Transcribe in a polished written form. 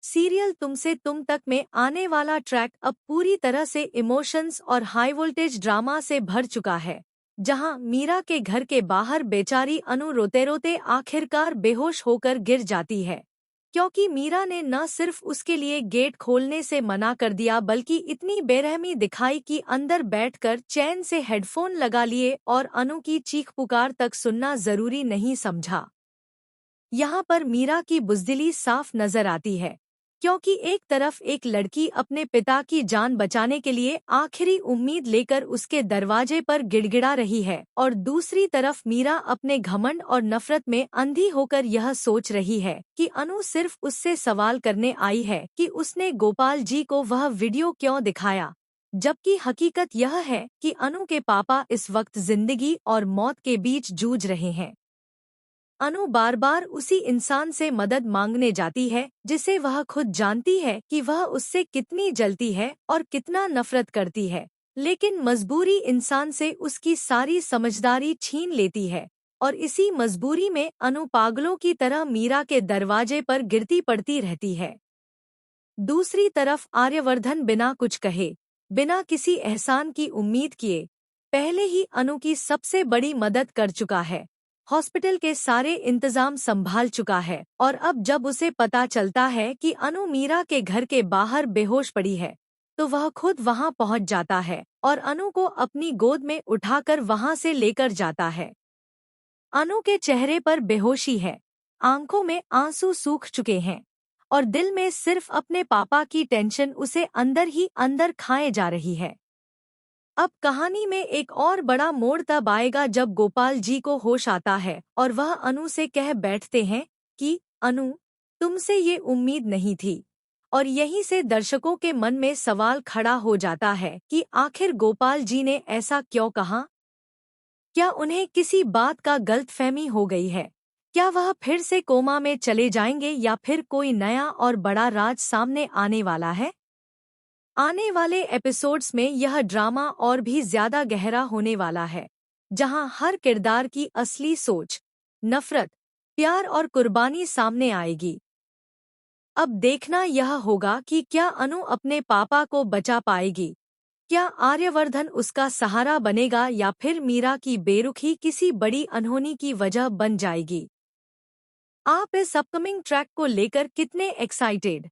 Serial तुमसे तुम तक में आने वाला ट्रैक अब पूरी तरह से इमोशंस और हाई वोल्टेज ड्रामा से भर चुका है, जहां मीरा के घर के बाहर बेचारी अनु रोते रोते आखिरकार बेहोश होकर गिर जाती है, क्योंकि मीरा ने न सिर्फ उसके लिए गेट खोलने से मना कर दिया बल्कि इतनी बेरहमी दिखाई कि अंदर बैठकर चैन से हेडफोन लगा लिए और अनु की चीख पुकार तक सुनना जरूरी नहीं समझा। यहाँ पर मीरा की बुज़दिली साफ नजर आती है, क्योंकि एक तरफ एक लड़की अपने पिता की जान बचाने के लिए आखिरी उम्मीद लेकर उसके दरवाजे पर गिड़गिड़ा रही है और दूसरी तरफ मीरा अपने घमंड और नफरत में अंधी होकर यह सोच रही है कि अनु सिर्फ उससे सवाल करने आई है कि उसने गोपाल जी को वह वीडियो क्यों दिखाया, जबकि हकीकत यह है कि अनु के पापा इस वक्त जिंदगी और मौत के बीच जूझ रहे हैं। अनु बार बार उसी इंसान से मदद मांगने जाती है जिसे वह खुद जानती है कि वह उससे कितनी जलती है और कितना नफरत करती है, लेकिन मजबूरी इंसान से उसकी सारी समझदारी छीन लेती है और इसी मजबूरी में अनु पागलों की तरह मीरा के दरवाजे पर गिरती पड़ती रहती है। दूसरी तरफ आर्यवर्धन बिना कुछ कहे, बिना किसी एहसान की उम्मीद किए पहले ही अनु की सबसे बड़ी मदद कर चुका है, हॉस्पिटल के सारे इंतजाम संभाल चुका है और अब जब उसे पता चलता है कि अनु मीरा के घर के बाहर बेहोश पड़ी है, तो वह खुद वहां पहुंच जाता है और अनु को अपनी गोद में उठाकर वहां से लेकर जाता है। अनु के चेहरे पर बेहोशी है, आंखों में आंसू सूख चुके हैं और दिल में सिर्फ अपने पापा की टेंशन उसे अंदर ही अंदर खाए जा रही है। अब कहानी में एक और बड़ा मोड़ तब आएगा जब गोपाल जी को होश आता है और वह अनु से कह बैठते हैं कि अनु, तुमसे ये उम्मीद नहीं थी। और यहीं से दर्शकों के मन में सवाल खड़ा हो जाता है कि आखिर गोपाल जी ने ऐसा क्यों कहा? क्या उन्हें किसी बात का गलतफहमी हो गई है? क्या वह फिर से कोमा में चले जाएंगे या फिर कोई नया और बड़ा राज सामने आने वाला है? आने वाले एपिसोड्स में यह ड्रामा और भी ज्यादा गहरा होने वाला है, जहां हर किरदार की असली सोच, नफरत, प्यार और कुर्बानी सामने आएगी। अब देखना यह होगा कि क्या अनु अपने पापा को बचा पाएगी, क्या आर्यवर्धन उसका सहारा बनेगा या फिर मीरा की बेरुखी किसी बड़ी अनहोनी की वजह बन जाएगी। आप इस अपकमिंग ट्रैक को लेकर कितने एक्साइटेड